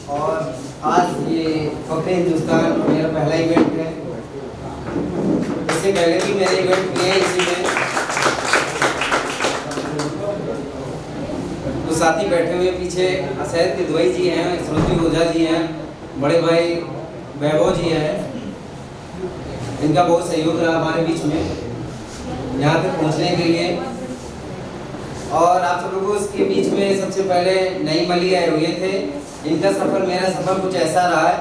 और आज ये फख्र हिंदुस्तान मेरा पहला इवेंट है। इससे पहले भी मेरे इवेंट किए हैं इसी में। तो साथी बैठे हुए पीछे असैद किदवई जी हैं, श्रुति ओझा जी हैं, बड़े भाई वैभव जी हैं। इनका बहुत सहयोग रहा हमारे बीच में यहाँ तक पहुँचने के लिए। और आप सब लोगों के बीच में सबसे पहले नईम अली आए हुए थे। इनका सफ़र मेरा सफ़र कुछ ऐसा रहा है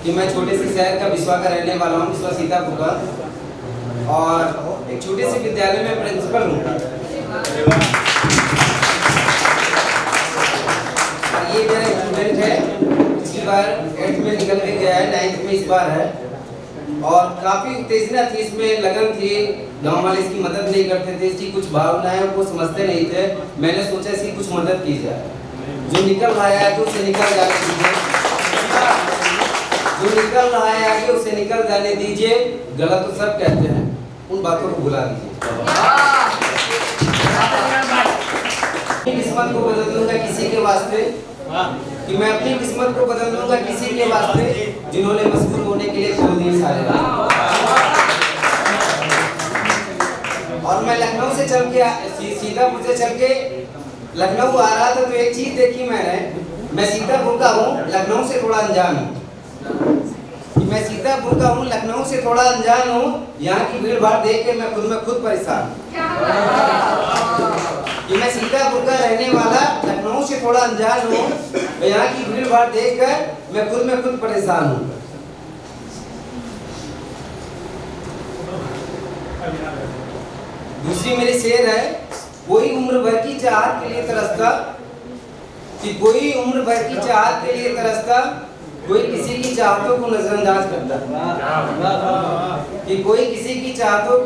कि मैं छोटे से शहर का बिस्वा का रहने वाला हूँ, बिस्वा सीतापुर का, और एक छोटे से विद्यालय में प्रिंसिपल हूँ। ये मेरा स्टूडेंट है, पिछली बार 8th में निकल के गया है, 9th में इस बार है। और काफ़ी उत्तेजना थी इसमें, लगन थी। गांव वाले इसकी मदद नहीं करते थे, इसकी कुछ भावनाएं वो समझते नहीं थे। मैंने सोचा इसकी कुछ मदद की जाए। जो निकल रहा है तो उसे निकल जाने दीजिए, जो निकल रहा है आगे उसे निकल जाने दीजिए। गलत तो सब कहते हैं, उन बातों को भुला दीजिए। किस्मत को बदल दूंगा किसी के वास्ते, कि मैं अपनी किस्मत को बदल दूंगा किसी के वास्ते जिन्होंने मजबूर होने के लिए खोल दिए सारे। और मैं लखनऊ से चल के सीतापुर से चल के लखनऊ आ रहा था तो एक चीज देखी मैंने। मैं सीतापुर का हूँ, लखनऊ से थोड़ा अनजान हूँ। मैं सीतापुर का हूँ, लखनऊ से थोड़ा अनजान हूँ। यहाँ की भीड़ भाड़ देख के मैं खुद परेशान। कि मैं सीतापुर का रहने वाला, लखनऊ से थोड़ा अनजान हूँ। यहाँ की भीड़ भाड़ देख कर मैं खुद परेशान हूँ। दूसरी मेरी शेर है, कोई उम्र भर की चाहत के लिए तरसता, कि कोई उम्र भर की चाहत के लिए तरसता, कोई किसी की चाहतों को नजरअंदाज करता। कि कोई किसी की चाहतों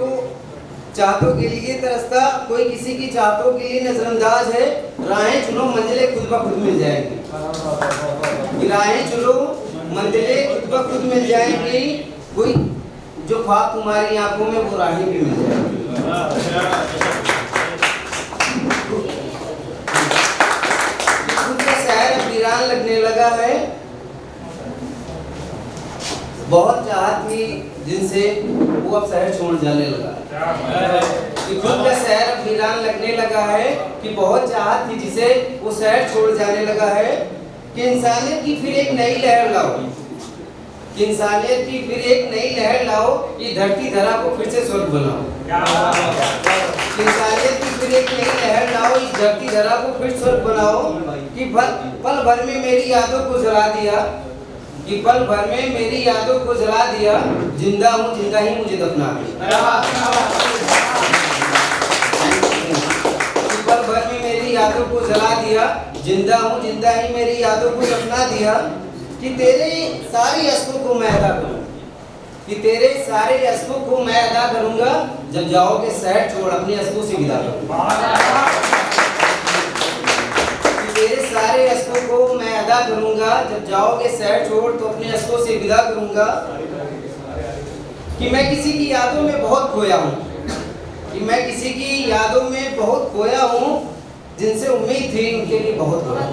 के लिए तरसता, कोई किसी की चाहतों के लिए नजरअंदाज है। राहें चुनो मंजिलें खुद ब खुद मिल जाएंगी। राहें चुनो मंजिलें खुद ब खुद मिल जाएंगी। कोई जो ख्वाब तुम्हारी आंखों में वो राहें भी मिल जाएंगी। खुद का शहर अब वीरान लगने लगा है। बहुत चाहत थी जिनसे वो अब शहर छोड़ जाने लगा। कि खुद का शहर अब वीरान लगने लगा है, कि बहुत चाहत थी जिसे वो शहर छोड़ जाने लगा है। कि इंसानियत की फिर एक नई लहर लाओ, कि इंसानियत की फिर एक नई लहर लाओ, ये धरती धरा को फिर से स्वर्ग बनाओ। कि इंसानियत की फिर एक नई लहर लाओ, इस धरती धरा को फिर स्वर्ग बनाओ। कि पल भर में मेरी यादों को जला दिया, कि पल भर में मेरी यादों को जला दिया। जिंदा हूँ, जिंदा ही मुझे दफना दिया। कि पल भर में मेरी यादों को जला दिया, जिंदा हूँ, जिंदा ही मेरी यादों को दफना दिया। कि तेरे सारे अश्कों को मैं अदा करूँ, कि तेरे सारे अश्कों को मैं अदा करूँगा जब जाओगे शहर छोड़ अपने अश्कों से विदा करूँगा। तेरे सारे अश्कों को मैं अदा करूंगा जब जाओगे शहर छोड़ तो अपने अश्कों से विदा करूंगा। कि मैं किसी की यादों में बहुत खोया हूँ, कि मैं किसी की यादों में बहुत खोया हूँ। जिनसे उम्मीद थी उनके लिए बहुत खोया।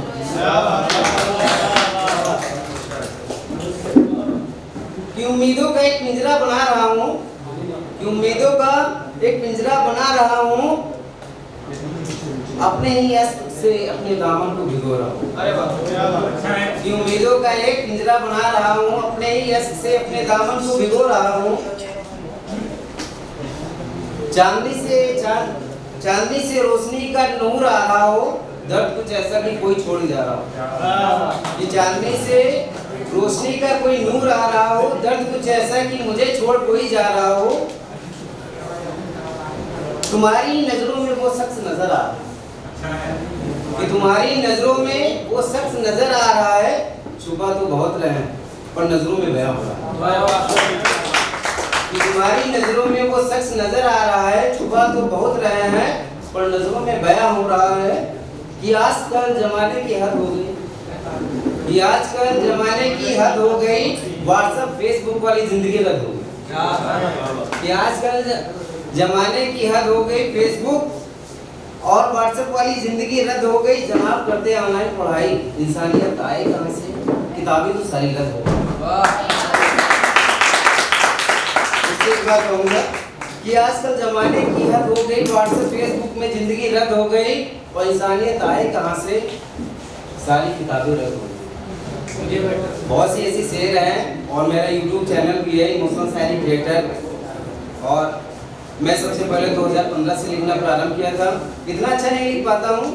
कि उम्मीदों का एक पिंजरा बना रहा हूँ, कि उम्मीदों का एक पिंजरा बना रहा हूँ। अपने ही अश्क से अपने दामन को भिगो रहा हूँ। कि उम्मीदों का एक पिंजरा बना रहा हूँ, अपने ही अश्क से अपने दामन को भिगो रहा हूँ। चांदनी से रोशनी का नूर आ रहा हो, दर्द कुछ ऐसा कि कोई छोड़ जा रहा हो। कि चांदनी से रोशनी का कोई नूर आ रहा हो, दर्द कुछ ऐसा कि मुझे छोड़ कोई जा रहा हो। तुम्हारी नजरों में वो शख्स नजर आ रहा है, कि तुम्हारी नजरों में वो शख्स नजर आ रहा है। छुपा तो बहुत रहे पर नजरों में बयां हो रहा है। कि तुम्हारी नजरों में वो शख्स नजर आ रहा है, छुपा तो बहुत रहे हैं पर नजरों में बयां हो रहा है। कि आजकल जमाने की हद हो गई, कि आजकल जमाने की हद हो गई। व्हाट्सएप फेसबुक वाली जिंदगी रद्द हो गई। कि आजकल जमाने की हद हो गई, फेसबुक और व्हाट्सएप वाली जिंदगी रद्द हो गई, जनाब करते ऑनलाइन पढ़ाई, इंसानियत आए कहाँ से, किताबें तो सारी रद्द हो गई। इससे एक बात कहूँगा कि आजकल जमाने की हद हो गई, व्हाट्सएप फेसबुक में जिंदगी रद्द हो गई और इंसानियत आए कहाँ से, सारी किताबें रद्द हो गई। बहुत सी ऐसी शेर हैं और मेरा यूट्यूब चैनल भी है इमोशनल शायरी क्रिएटर, और मैं सबसे पहले 2015 से लिखना प्रारंभ किया था। इतना अच्छा नहीं लिख पाता हूँ,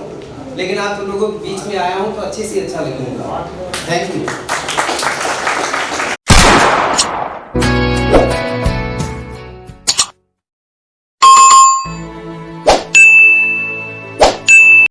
लेकिन आप लोगों के बीच में आया हूँ तो अच्छे से अच्छा लिखूंगा। Thank you.